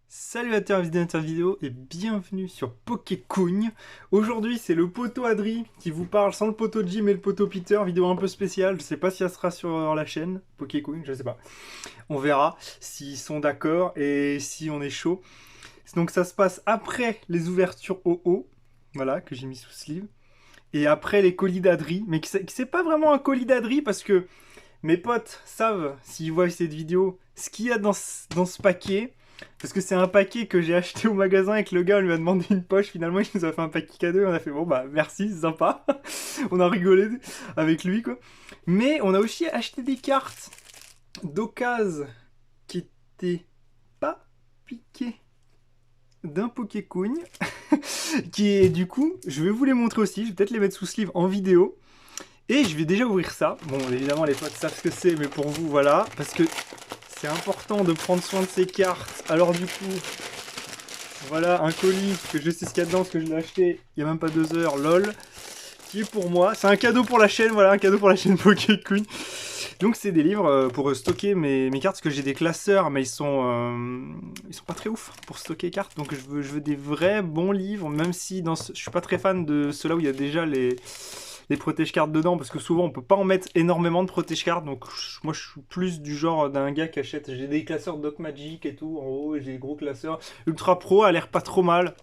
Salut à toi, vidéo et bienvenue sur Pokécoon. Aujourd'hui c'est le poteau Adri qui vous parle sans le poteau Jim et le poteau Peter, vidéo un peu spéciale, je sais pas si ça sera sur la chaîne Pokécoon, je sais pas. On verra s'ils sont d'accord et si on est chaud. Donc ça se passe après les ouvertures OO, voilà, que j'ai mis sous sleeve. Et après les colis d'Adri, mais que c'est pas vraiment un colis d'Adri parce que mes potes savent, s'ils voient cette vidéo, ce qu'il y a dans ce paquet. Parce que c'est un paquet que j'ai acheté au magasin et que le gars lui a demandé une poche. Finalement, il nous a fait un paquet cadeau et on a fait bon, bah merci, c'est sympa. On a rigolé avec lui, quoi. Mais on a aussi acheté des cartes d'occasion qui étaient pas piquées d'un Pokécoon. Qui est du coup, je vais vous les montrer aussi. Je vais peut-être les mettre sous sleeve en vidéo. Et je vais déjà ouvrir ça. Bon, évidemment, les potes savent ce que c'est, mais pour vous, voilà. Parce que c'est important de prendre soin de ces cartes. Alors du coup, voilà un colis que je sais ce qu'il y a dedans, parce que je l'ai acheté il n'y a même pas 2 heures, lol. Qui est pour moi. C'est un cadeau pour la chaîne, voilà, un cadeau pour la chaîne Pokécoon. Donc c'est des livres pour stocker mes cartes, parce que j'ai des classeurs, mais ils sont pas très ouf pour stocker les cartes. Donc je veux des vrais bons livres, même si je suis pas très fan de ceux-là où il y a déjà les protège-cartes dedans, parce que souvent on peut pas en mettre énormément de protège-cartes, donc moi je suis plus du genre d'un gars qui achète, j'ai des classeurs Doc Magic et tout, en haut j'ai des gros classeurs, Ultra Pro a l'air pas trop mal,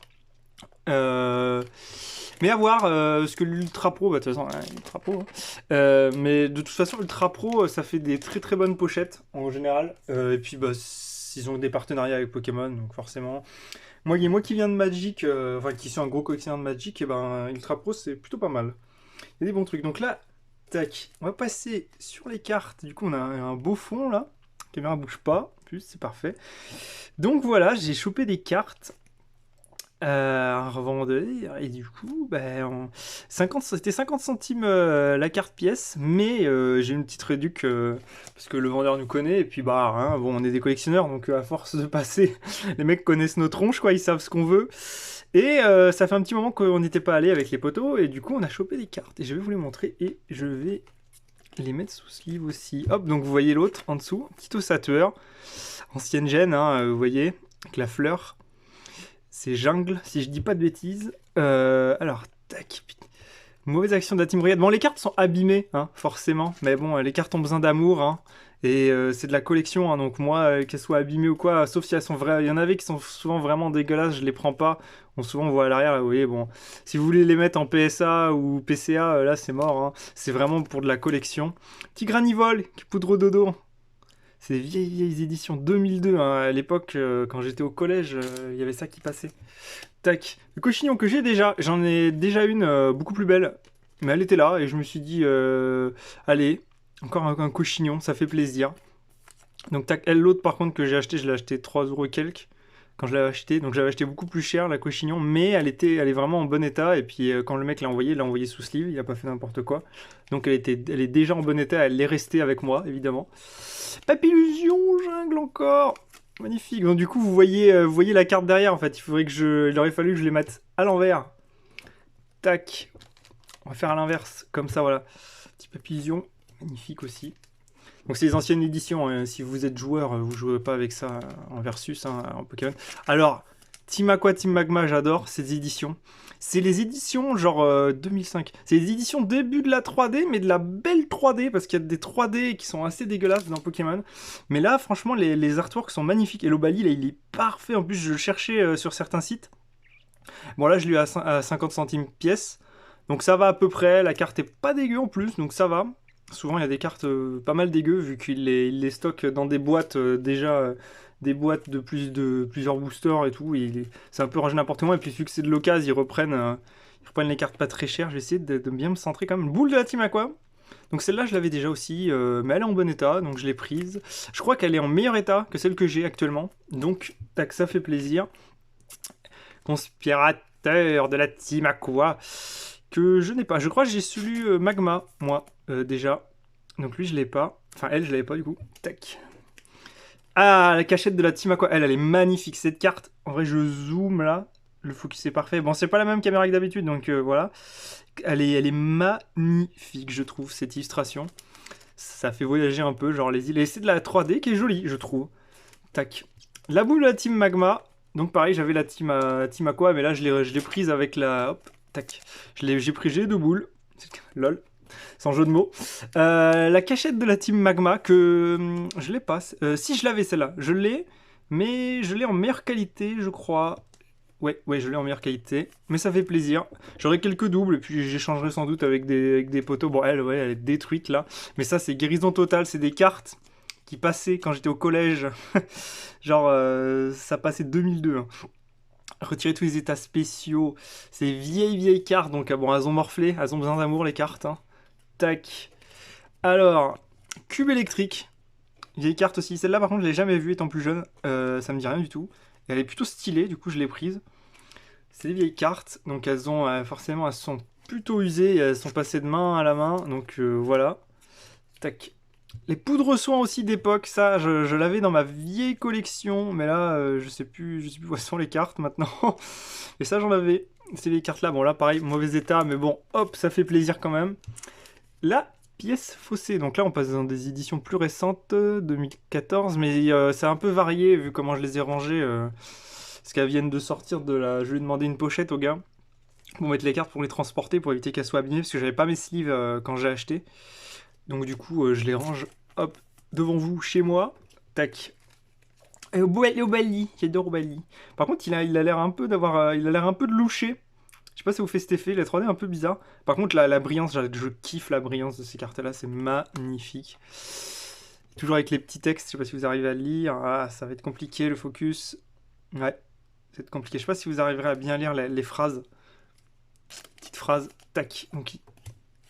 mais à voir, parce que l'Ultra Pro, bah de toute façon, hein, Ultra Pro, hein. Mais de toute façon l'Ultra Pro ça fait des très très bonnes pochettes en général, et puis bah ils ont des partenariats avec Pokémon, donc forcément. Moi qui viens de Magic, enfin qui suis un gros collectionneur de Magic, et ben Ultra Pro c'est plutôt pas mal. Il y a des bons trucs. Donc là, tac, on va passer sur les cartes. Du coup, on a un beau fond là. La caméra bouge pas. En plus, c'est parfait. Donc voilà, j'ai chopé des cartes à revendre. Et du coup, ben, c'était 50 centimes la carte pièce. Mais j'ai une petite réduc parce que le vendeur nous connaît. Et puis, bah, hein, bon, on est des collectionneurs. Donc à force de passer, les mecs connaissent nos tronches, quoi. Ils savent ce qu'on veut. Et ça fait un petit moment qu'on n'était pas allé avec les poteaux, et du coup on a chopé des cartes. Et je vais vous les montrer, et je vais les mettre sous sleeve aussi. Hop, donc vous voyez l'autre en dessous, petit ossateur, ancienne gêne, hein, vous voyez, avec la fleur. C'est jungle, si je dis pas de bêtises. Alors, tac, mauvaise action de la Team Brigade. Bon, les cartes sont abîmées, hein, forcément. Mais bon, les cartes ont besoin d'amour, hein. Et c'est de la collection, hein, donc moi, qu'elles soient abîmées ou quoi, sauf si elles sont vraies. Il y en avait qui sont souvent vraiment dégueulasses, je les prends pas. Bon, souvent, on voit à l'arrière, là, vous voyez, bon. Si vous voulez les mettre en PSA ou PCA, là, c'est mort, hein. C'est vraiment pour de la collection. Petit granivole qui poudre au dodo. C'est des vieilles éditions 2002, hein. À l'époque, quand j'étais au collège, il y avait ça qui passait. Tac. Le cochignon que j'ai déjà, j'en ai déjà une beaucoup plus belle. Mais elle était là et je me suis dit, allez, encore un cochignon, ça fait plaisir. Donc tac, elle, l'autre par contre que j'ai acheté, je l'ai acheté 3 euros et quelques quand je l'avais acheté. Donc j'avais acheté beaucoup plus cher la cochignon, mais elle est vraiment en bon état. Et puis quand le mec l'a envoyé sous sleeve, il a pas fait n'importe quoi. Donc elle est déjà en bon état, elle est restée avec moi, évidemment. Papillusion, jungle encore. Magnifique. Donc du coup, vous voyez la carte derrière en fait. Il aurait fallu que je les mette à l'envers. Tac. On va faire à l'inverse, comme ça, voilà. Petit papillon, magnifique aussi. Donc c'est les anciennes éditions, hein. Si vous êtes joueur, vous jouez pas avec ça en versus, hein, en Pokémon. Alors, Team Aqua, Team Magma, j'adore ces éditions. C'est les éditions genre 2005. C'est les éditions début de la 3D, mais de la belle 3D, parce qu'il y a des 3D qui sont assez dégueulasses dans Pokémon. Mais là, franchement, les artworks sont magnifiques. Et l'Obali, là, il est parfait. En plus, je le cherchais sur certains sites. Bon, là, je l'ai eu à 50 centimes pièce. Donc ça va à peu près. La carte est pas dégueu en plus, donc ça va. Souvent, il y a des cartes pas mal dégueu, vu qu'il les stocke dans des boîtes déjà... des boîtes de plusieurs boosters et tout, c'est un peu rangé n'importe comment, et puis vu que c'est de l'occasion, ils reprennent les cartes pas très chères. J'ai essayé de bien me centrer quand même. Une boule de la Team Aqua. Donc celle-là, je l'avais déjà aussi, mais elle est en bon état, donc je l'ai prise. Je crois qu'elle est en meilleur état que celle que j'ai actuellement, donc tac, ça fait plaisir. Conspirateur de la Team Aqua, que je n'ai pas. Je crois que j'ai celui Magma, moi, déjà. Donc lui, je l'ai pas. Enfin, elle, je l'avais pas du coup. Tac. Ah, la cachette de la Team Aqua. Elle est magnifique, cette carte. En vrai, je zoome là. Le focus est parfait. Bon, c'est pas la même caméra que d'habitude, donc voilà. Elle est magnifique, je trouve, cette illustration. Ça fait voyager un peu, genre les îles. Et c'est de la 3D qui est jolie, je trouve. Tac. La boule de la Team Magma. Donc pareil, j'avais la team Aqua, mais là je l'ai prise avec la... Hop, tac. J'ai pris G2 boules. Lol, sans jeu de mots. La cachette de la team Magma, que je l'ai pas. Si, je l'avais celle-là. Je l'ai, mais je l'ai en meilleure qualité, je crois. Ouais, je l'ai en meilleure qualité. Mais ça fait plaisir. J'aurai quelques doubles, et puis j'échangerai sans doute avec des poteaux. Bon, elle est détruite là. Mais ça, c'est guérison totale. C'est des cartes qui passaient quand j'étais au collège. Genre, ça passait 2002. Hein. Retirer tous les états spéciaux. C'est vieilles cartes. Donc, bon, elles ont morflé. Elles ont besoin d'amour, les cartes. Hein. Tac. Alors, cube électrique. Vieille carte aussi. Celle-là, par contre, je l'ai jamais vue étant plus jeune. Ça me dit rien du tout. Elle est plutôt stylée, du coup, je l'ai prise. C'est des vieilles cartes. Donc, elles ont forcément, elles sont plutôt usées. Elles sont passées de main à la main. Donc, voilà. Tac. Les poudres soins aussi d'époque, ça, je l'avais dans ma vieille collection. Mais là, je sais plus où sont les cartes maintenant. Et ça, j'en avais. Ces vieilles cartes-là, bon, là, pareil, mauvais état. Mais bon, hop, ça fait plaisir quand même. La pièce faussée. Donc là, on passe dans des éditions plus récentes, 2014, mais c'est un peu varié vu comment je les ai rangées. Parce qu'elles viennent de sortir de la. Je lui ai demandé une pochette au gars pour mettre les cartes pour les transporter pour éviter qu'elles soient abîmées parce que j'avais pas mes sleeves quand j'ai acheté. Donc du coup, je les range hop devant vous chez moi. Tac. Et Obali, j'adore Obali. Par contre, il a l'air un peu d'avoir, il a l'air un peu de loucher. Je sais pas si ça vous fait cet effet, la 3D est un peu bizarre. Par contre, la brillance, je kiffe la brillance de ces cartes-là, c'est magnifique. Toujours avec les petits textes, je sais pas si vous arrivez à le lire. Ah, ça va être compliqué le focus. Ouais, c'est compliqué. Je sais pas si vous arriverez à bien lire les phrases. Petite phrase, tac. Donc,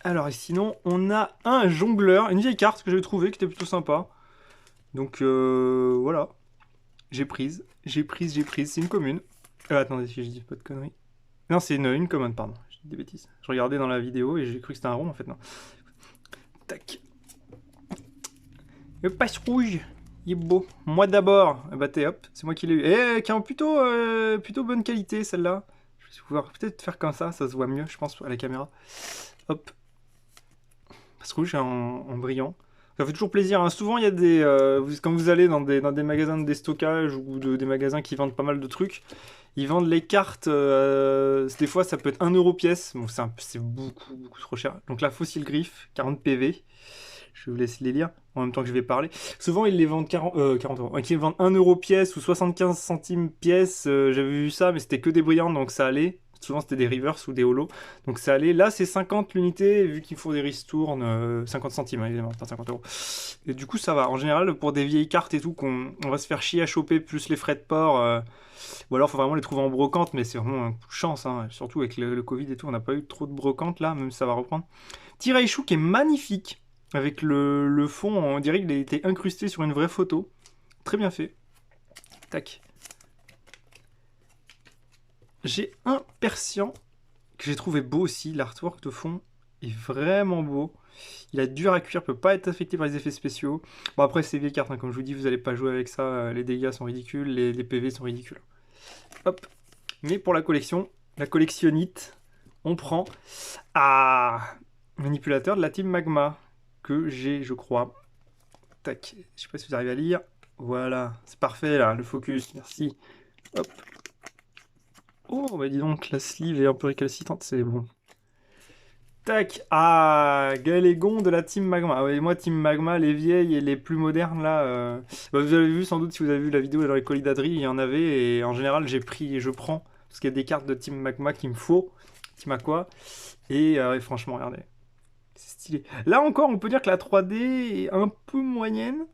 alors, et sinon, on a un jongleur, une vieille carte que j'avais trouvée qui était plutôt sympa. Donc, voilà. J'ai prise. C'est une commune. Attendez, si je dis pas de conneries. Non, c'est une commande, pardon. Je dis des bêtises. Je regardais dans la vidéo et j'ai cru que c'était un rond, en fait, non. Tac. Le passe rouge. Il est beau. Moi d'abord. Bah t'es hop, c'est moi qui l'ai eu. Et qui est en plutôt bonne qualité, celle-là. Je vais pouvoir peut-être faire comme ça se voit mieux, je pense, à la caméra. Hop. Passe rouge en brillant. Ça fait toujours plaisir. Hein. Souvent, il y a des. Quand vous allez dans des magasins de déstockage ou des magasins qui vendent pas mal de trucs, ils vendent les cartes. Des fois, ça peut être 1 € pièce. Bon, c'est beaucoup trop cher. Donc, la fossile griffe, 40 PV. Je vous laisse les lire en même temps que je vais parler. Souvent, ils les vendent 40 €. Ils les vendent 1 € pièce ou 75 centimes pièce. J'avais vu ça, mais c'était que des brillantes, donc ça allait. Souvent, c'était des reverse ou des holos. Donc ça allait. Là, c'est 50 l'unité, vu qu'il faut des ristournes, 50 centimes, hein, évidemment, pas 50 €. Et du coup, ça va. En général, pour des vieilles cartes et tout, on va se faire chier à choper, plus les frais de port. Ou alors, il faut vraiment les trouver en brocante, mais c'est vraiment un coup de chance. Hein. Surtout avec le Covid et tout, on n'a pas eu trop de brocante là, même si ça va reprendre. Tiraïchou qui est magnifique. Avec le fond, on dirait qu'il a été incrusté sur une vraie photo. Très bien fait. Tac. J'ai un Persian que j'ai trouvé beau aussi. L'artwork de fond est vraiment beau. Il a dur à cuire, peut pas être affecté par les effets spéciaux. Bon après c'est vieille carte, hein. Comme je vous dis, vous n'allez pas jouer avec ça. Les dégâts sont ridicules, les PV sont ridicules. Hop. Mais pour la collection, la collectionnite, on prend manipulateur de la team Magma que j'ai, je crois. Tac. Je sais pas si vous arrivez à lire. Voilà, c'est parfait là, le focus. Merci. Hop. Oh, bah dis donc, la sleeve est un peu récalcitrante, c'est bon. Tac. Ah, Galégon de la Team Magma. Ah ouais, moi, Team Magma, les vieilles et les plus modernes, là. Bah, vous avez vu sans doute, si vous avez vu la vidéo dans les Colidaderies, il y en avait. Et en général, j'ai pris et je prends. Parce qu'il y a des cartes de Team Magma qu'il me faut. Team Aqua. Et franchement, regardez. C'est stylé. Là encore, on peut dire que la 3D est un peu moyenne.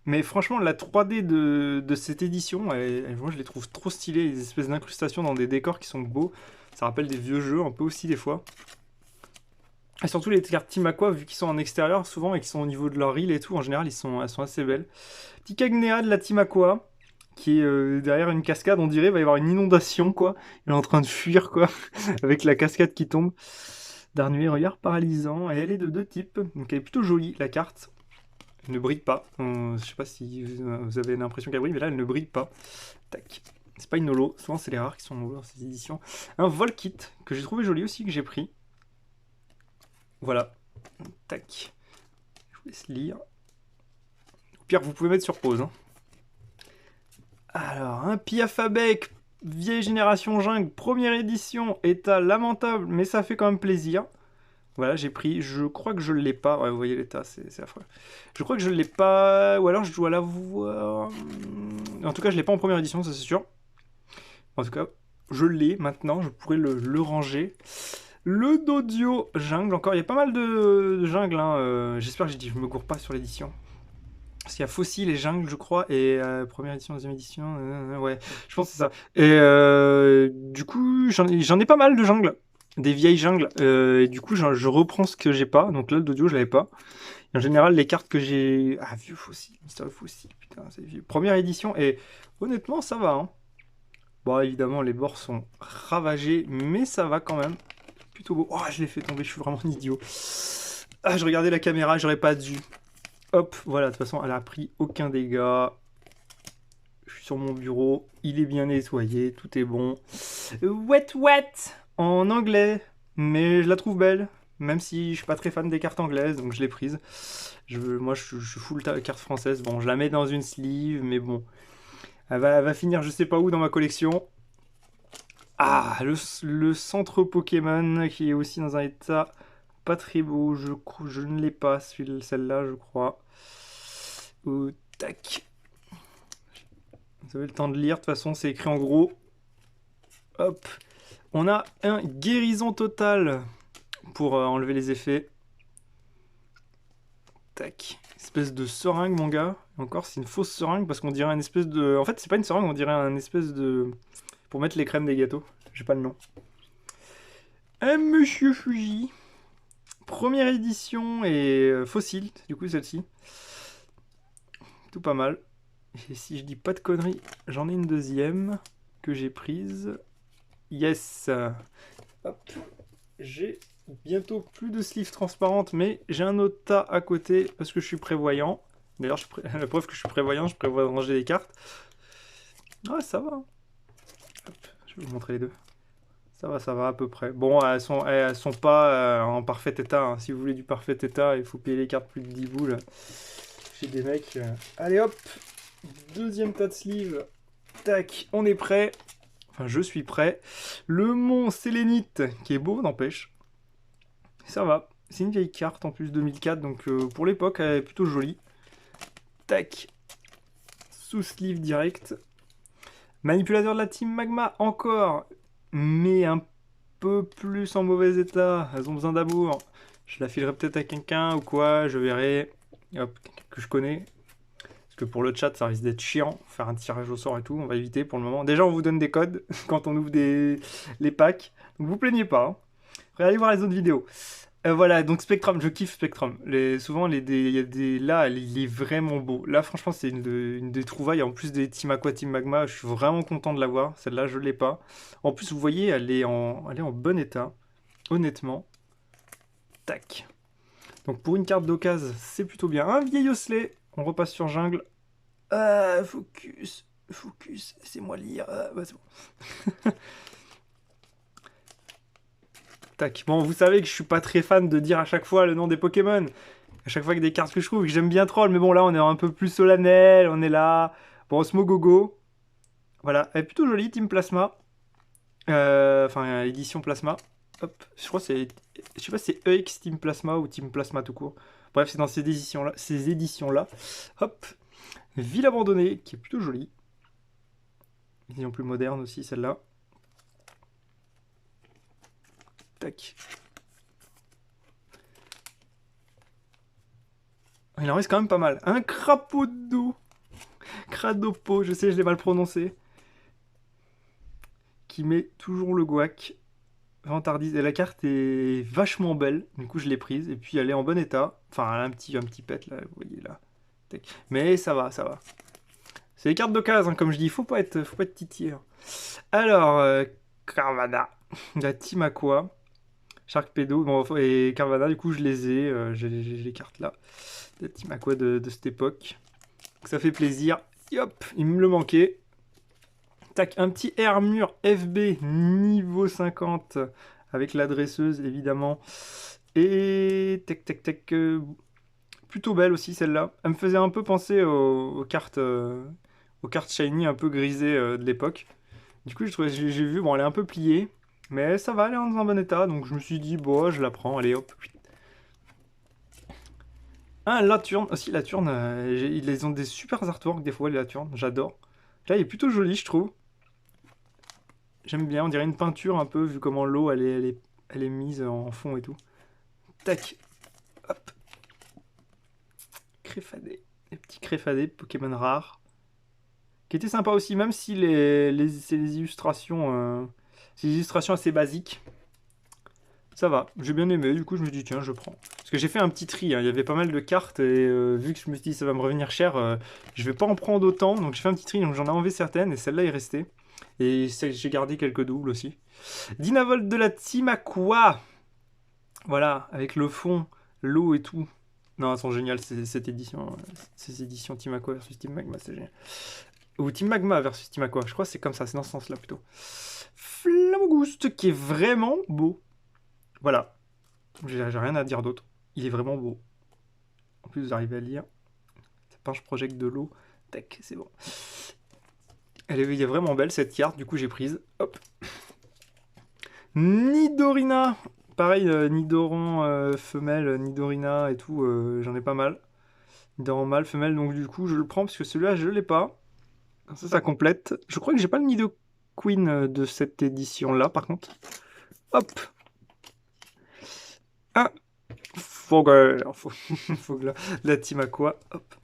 Mais franchement, la 3D de cette édition, moi je les trouve trop stylées, les espèces d'incrustations dans des décors qui sont beaux. Ça rappelle des vieux jeux un peu aussi des fois. Et surtout les cartes Team Aqua, vu qu'ils sont en extérieur souvent et qu'ils sont au niveau de leur île et tout, en général elles sont assez belles. Petit Cagnea de la Team Aqua, qui est derrière une cascade, on dirait, il va y avoir une inondation quoi. Il est en train de fuir quoi, avec la cascade qui tombe. Darnuer, regard paralysant, et elle est de deux types, donc elle est plutôt jolie la carte. Elle ne brille pas. Je sais pas si vous avez l'impression qu'elle brille, mais là, elle ne brille pas. Tac. C'est pas une holo. Souvent, c'est les rares qui sont en holo dans ces éditions. Un Volkit, que j'ai trouvé joli aussi, que j'ai pris. Voilà. Tac. Je vous laisse lire. Au pire, vous pouvez mettre sur pause. Hein. Alors, un Piafabec, vieille génération jungle, première édition, état lamentable, mais ça fait quand même plaisir. Voilà, j'ai pris, je crois que je l'ai pas. Ouais, vous voyez l'état, c'est affreux. Je crois que je l'ai pas, ou alors je dois l'avoir. En tout cas, je l'ai pas en première édition, ça c'est sûr. En tout cas, je l'ai maintenant, je pourrais le ranger. Le Dodio jungle, encore, il y a pas mal de jungle, hein. J'espère que je me gourre pas sur l'édition. Parce qu'il y a Fossile et Jungle, je crois, et première édition, deuxième édition, ouais, je pense que c'est ça. Et du coup, j'en ai pas mal de jungles, des vieilles jungles, et du coup, je reprends ce que j'ai pas. Donc là, le Dodio, je l'avais pas. Et en général, les cartes que j'ai. Ah, vieux Fossile, Mystérieux Fossile, putain, c'est vieux. Première édition, et honnêtement, ça va, hein. Bon, évidemment, les bords sont ravagés, mais ça va quand même. Plutôt beau. Oh, je l'ai fait tomber, je suis vraiment un idiot. Ah, je regardais la caméra, j'aurais pas dû. Hop, voilà, de toute façon, elle a pris aucun dégât. Je suis sur mon bureau, il est bien nettoyé, tout est bon. Wet wet en anglais, mais je la trouve belle, même si je suis pas très fan des cartes anglaises, donc je l'ai prise. Moi, je suis full carte française. Bon, je la mets dans une sleeve, mais bon, elle va finir je sais pas où dans ma collection. Ah, le centre Pokémon qui est aussi dans un état pas très beau. Je ne l'ai pas, celle-là, je crois. Tac. Vous avez le temps de lire, de toute façon, c'est écrit en gros. Hop. On a un guérison totale pour enlever les effets. Tac. Espèce de seringue, mon gars. Encore, c'est une fausse seringue parce qu'on dirait un espèce de. En fait, c'est pas une seringue, on dirait un espèce de. Pour mettre les crèmes des gâteaux. J'ai pas le nom. Un Monsieur Fuji. Première édition et fossile, du coup, celle-ci. Tout pas mal. Et si je dis pas de conneries, j'en ai une deuxième que j'ai prise. Yes. Hop. J'ai bientôt plus de sleeves transparentes, mais j'ai un autre tas à côté parce que je suis prévoyant. D'ailleurs, la preuve que je suis prévoyant, je prévois de ranger les cartes. Ah, ça va. Hop, je vais vous montrer les deux. Ça va à peu près. Bon, elles sont pas en parfait état, hein. Si vous voulez du parfait état, il faut payer les cartes plus de 10 boules. Chez des mecs. Allez hop, deuxième tas de sleeves. Tac, on est prêt. Enfin, je suis prêt. Le mont Sélénite, qui est beau, n'empêche. Ça va. C'est une vieille carte en plus 2004, donc pour l'époque, elle est plutôt jolie. Tac. Sous sleeve direct. Manipulateur de la team Magma, encore. Mais un peu plus en mauvais état. Elles ont besoin d'amour. Je la filerai peut-être à quelqu'un ou quoi, je verrai. Hop, quelqu'un que je connais. Parce que pour le chat, ça risque d'être chiant. Faire un tirage au sort et tout, on va éviter pour le moment. Déjà, on vous donne des codes quand on ouvre les packs. Donc vous plaignez pas, hein. Allez voir les autres vidéos. Voilà, donc Spectrum, je kiffe Spectrum. Souvent, il y a là, il est vraiment beau. Là, franchement, c'est une des trouvailles. En plus des Team Aqua, Team Magma, je suis vraiment content de l'avoir. Celle-là, je l'ai pas. En plus, vous voyez, elle est en bon état. Honnêtement. Tac. Donc, pour une carte d'occasion, c'est plutôt bien. Un vieil osselet. On repasse sur jungle. Focus. Focus. Laissez-moi lire. Bah, c'est bon. Tac. Bon, vous savez que je suis pas très fan de dire à chaque fois le nom des Pokémon. À chaque fois que des cartes que je trouve, que j'aime bien troll. Mais bon, là, on est un peu plus solennel. On est là. Bon, Smogogo. Voilà. Elle est plutôt jolie, Team Plasma. Enfin, édition Plasma. Hop. Je crois que c'est. Je sais pas si c'est EX Team Plasma ou Team Plasma tout court. Bref, c'est dans ces éditions-là. Hop. Ville abandonnée, qui est plutôt jolie. Édition plus moderne aussi, celle-là. Tac. Il en reste quand même pas mal. Un crapaud d'eau. Cradopo, je sais, je l'ai mal prononcé. Qui met toujours le guac. Vantardise. Et la carte est vachement belle. Du coup, je l'ai prise. Et puis, elle est en bon état. Enfin, elle a un petit pet, là. Vous voyez, là. Tac. Mais ça va, ça va. C'est des cartes d'occasion, hein, comme je dis. Faut pas être titillé. Alors, Carvana. La Team Aqua. Sharkpedo. Bon, et Carvana, du coup, je les ai. J'ai les cartes là. La Team Aqua de cette époque. Donc, ça fait plaisir. Et hop, il me le manquait. Tac, un petit armure FB niveau 50 avec l'adresseuse évidemment. Et tac tac tac, plutôt belle aussi celle-là. Elle me faisait un peu penser aux cartes aux cartes shiny un peu grisées de l'époque. Du coup, j'ai vu, bon, elle est un peu pliée, mais ça va, elle est dans un bon état, donc je me suis dit, bon, je la prends, allez hop. Ah, Laturne, aussi Laturne, ils ont des super artworks des fois, les Laturnes, j'adore. Là, il est plutôt joli, je trouve. J'aime bien, on dirait une peinture un peu, vu comment l'eau, elle est mise en fond et tout. Tac, hop. Créfadé, les petits Créfadés, Pokémon rares. Qui était sympa aussi, même si c'est les illustrations, c'est des illustrations assez basiques. Ça va, j'ai bien aimé, du coup je me dis tiens je prends. Parce que j'ai fait un petit tri, hein. Il y avait pas mal de cartes et vu que je me suis dit ça va me revenir cher, je vais pas en prendre autant, donc j'ai fait un petit tri, donc j'en ai enlevé certaines et celle-là est restée. Et j'ai gardé quelques doubles aussi. Dynavolt de la Team Aqua. Voilà, avec le fond, l'eau et tout. Non, elles sont géniales cette édition. Ces éditions Team Aqua versus Team Magma, c'est génial. Ou Team Magma versus Team Aqua, je crois que c'est comme ça, c'est dans ce sens-là plutôt. Flamogouste qui est vraiment beau. Voilà, j'ai rien à dire d'autre. Il est vraiment beau. En plus, vous arrivez à lire. Ça pinche projette de l'eau. Tac, c'est bon. Elle est vraiment belle cette carte, du coup j'ai prise. Hop. Nidorina. Pareil, Nidoran femelle, Nidorina et tout, j'en ai pas mal. Nidoran mâle, femelle, donc du coup je le prends parce que celui-là je l'ai pas. Comme ça complète. Je crois que j'ai pas le Nidoqueen de cette édition-là par contre. Hop. Un Fogel. Fogel. La Team Aqua. Hop.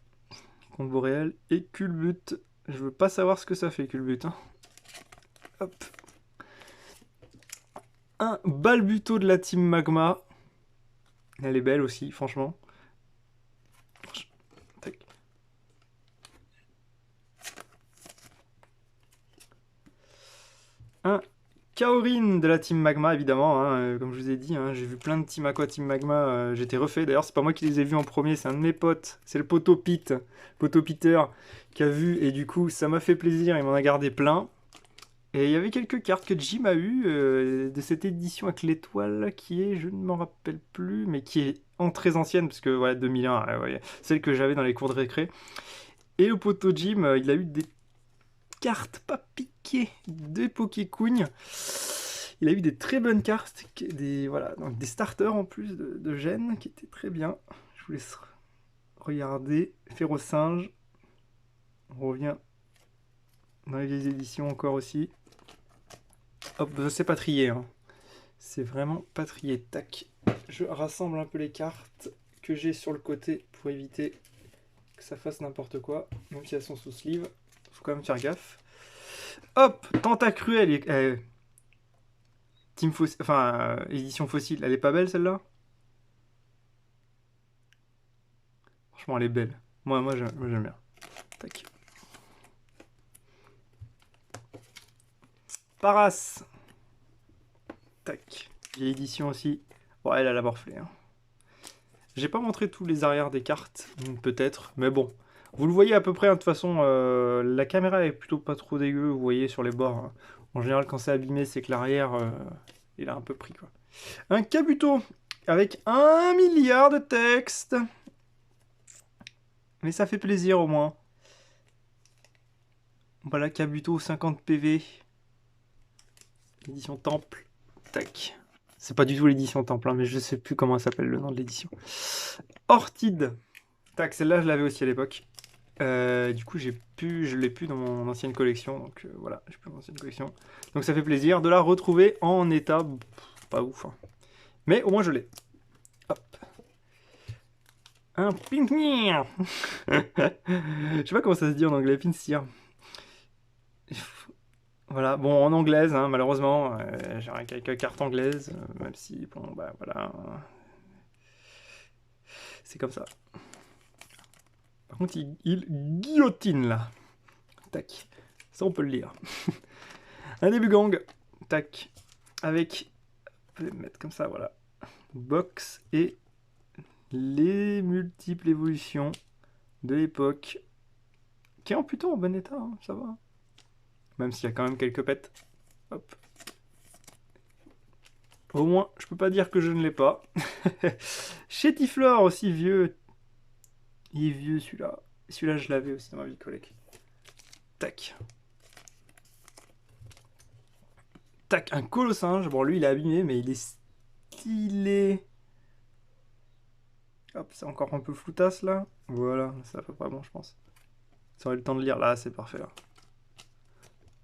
Combo réel. Et Culbute. Je veux pas savoir ce que ça fait, Culbute. Hein. Hop. Un Balbuto de la Team Magma. Elle est belle aussi, franchement. Tac. Un Kaorin de la Team Magma, évidemment, hein, comme je vous ai dit, hein, j'ai vu plein de Team Aqua, Team Magma, j'étais refait. D'ailleurs, c'est pas moi qui les ai vus en premier, c'est un de mes potes, c'est le Poto Pete, Poto Peter, qui a vu, et du coup, ça m'a fait plaisir, il m'en a gardé plein. Et il y avait quelques cartes que Jim a eu de cette édition avec l'étoile qui est, je ne m'en rappelle plus, mais qui est très ancienne, parce que voilà, 2001, ouais, celle que j'avais dans les cours de récré. Et le Poto Jim, il a eu des cartes pas piquées de Pokécoon. Il a eu des très bonnes cartes, voilà, donc des starters en plus de gènes qui étaient très bien. Je vous laisse regarder. Férocinge. On revient dans les vieilles éditions encore aussi. Hop, c'est pas trié. Hein. C'est vraiment pas trié. Tac. Je rassemble un peu les cartes que j'ai sur le côté pour éviter que ça fasse n'importe quoi. Même si elles sont sous sleeve. Faut quand même faire gaffe. Hop, Tentacruel. Team Fossile, enfin, édition fossile. Elle est pas belle celle-là? Franchement, elle est belle. Moi j'aime bien. Tac. Paras. Tac. Vieille édition aussi. Bon, elle a la morflée. Hein. J'ai pas montré tous les arrières des cartes, peut-être, mais bon. Vous le voyez à peu près, hein, de toute façon, la caméra est plutôt pas trop dégueu, vous voyez sur les bords. Hein. En général, quand c'est abîmé, c'est que l'arrière, il a un peu pris, quoi. Un Kabuto, avec 1 milliard de textes. Mais ça fait plaisir, au moins. Voilà, Kabuto, 50 PV. Édition Temple. Tac. C'est pas du tout l'édition Temple, hein, mais je sais plus comment s'appelle le nom de l'édition. Ortide. Tac, celle-là, je l'avais aussi à l'époque. Du coup, je l'ai plus dans mon ancienne collection. Donc voilà, j'ai plus mon ancienne collection. Donc ça fait plaisir de la retrouver en état pas ouf. Hein. Mais au moins, je l'ai. Hop. Un Pinsir. Je sais pas comment ça se dit en anglais, Pinsir. Voilà, bon, en anglaise, hein, malheureusement, j'ai quelques cartes anglaises, même si, bon, bah voilà, c'est comme ça. Par contre, il guillotine, là. Tac, ça on peut le lire. Un début gang, tac, avec, je vais le mettre comme ça, voilà, box et les multiples évolutions de l'époque, qui est plutôt en bon état, hein, ça va. Même s'il y a quand même quelques pets. Hop. Au moins, je peux pas dire que je ne l'ai pas. Chétiflore aussi vieux. Il est vieux celui-là. Celui-là, je l'avais aussi dans ma vie collègue. Tac. Tac, un colossinge. Bon, lui, il est abîmé, mais il est stylé. Hop, c'est encore un peu floutasse, là. Voilà, c'est à peu près bon, je pense. Ça aurait le temps de lire. Là, c'est parfait, là.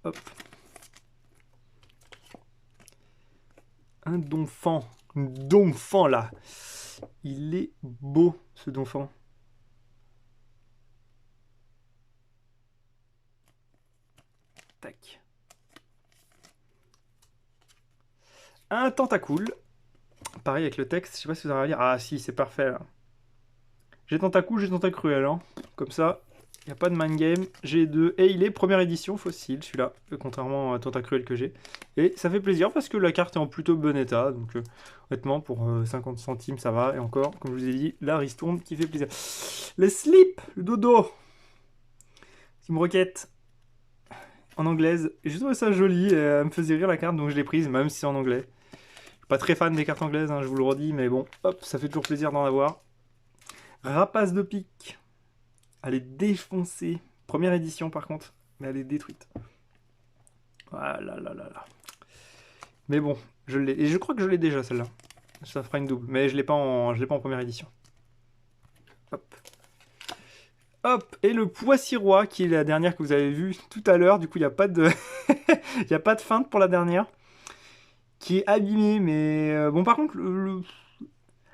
Hop. Un donphan. Un donphan, là. Il est beau, ce donphan. Tac. Un tentacool. Pareil avec le texte, je sais pas si vous allez à lire. Ah si, c'est parfait là. J'ai tentacool, j'ai tentacruel. Hein. Comme ça, il n'y a pas de mind game. J'ai deux. Et il est première édition fossile, celui-là. Contrairement à tentacruel que j'ai. Et ça fait plaisir parce que la carte est en plutôt bon état. Donc honnêtement, pour 50 centimes, ça va. Et encore, comme je vous ai dit, la ristourne qui fait plaisir. Le slip, le dodo. Team Rocket. En anglaise. Et j'ai trouvé ça joli. Et elle me faisait rire la carte, donc je l'ai prise, même si c'est en anglais. Pas très fan des cartes anglaises, hein, je vous le redis, mais bon, hop, ça fait toujours plaisir d'en avoir. Rapace de pique. Elle est défoncée. Première édition par contre, mais elle est détruite. Ah là là là là. Mais bon, je l'ai. Et je crois que je l'ai déjà celle-là. Ça fera une double, mais je l'ai pas en première édition. Hop. Hop, et le Poissirois, qui est la dernière que vous avez vue tout à l'heure. Du coup, il n'y a pas de... il n'y a pas de feinte pour la dernière. Qui est abîmé, mais bon, par contre,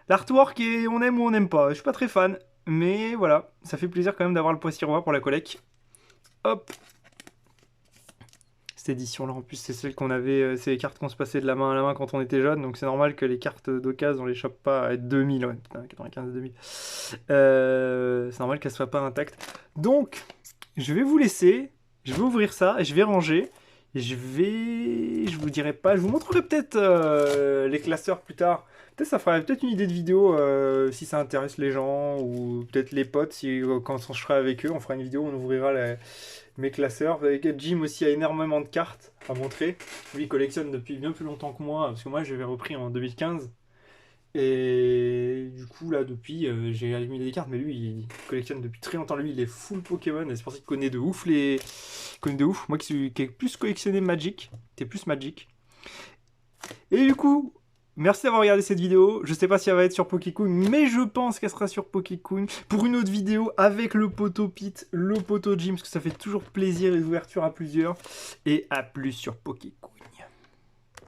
l'artwork, on aime ou on n'aime pas. Je suis pas très fan, mais voilà, ça fait plaisir quand même d'avoir le Poissirois pour la collecte. Hop. Cette édition-là, en plus, c'est celle qu'on avait, c'est les cartes qu'on se passait de la main à la main quand on était jeune, donc c'est normal que les cartes d'occasion, on les chope pas à 2000, ouais, putain, 95 et 2000. C'est normal qu'elles soient pas intactes. Donc, je vais vous laisser, je vais ouvrir ça, et je vais ranger. Je vous dirai pas, je vous montrerai peut-être les classeurs plus tard. Peut-être ça fera peut-être une idée de vidéo si ça intéresse les gens ou peut-être les potes si quand je serai avec eux, on fera une vidéo, on ouvrira mes classeurs. Jim aussi a énormément de cartes à montrer. Lui il collectionne depuis bien plus longtemps que moi parce que moi j'avais repris en 2015. Et du coup, là, depuis, j'ai allumé des cartes, mais lui, il collectionne depuis très longtemps. Lui, il est full Pokémon, et c'est pour ça qu'il connaît de ouf les... Il connaît de ouf. Moi qui ai plus collectionné Magic, t'es plus Magic. Et du coup, merci d'avoir regardé cette vidéo. Je sais pas si elle va être sur Pokécoon, mais je pense qu'elle sera sur Pokécoon pour une autre vidéo avec le poteau Pete, le poteau Jim, parce que ça fait toujours plaisir les ouvertures à plusieurs. Et à plus sur Pokécoon.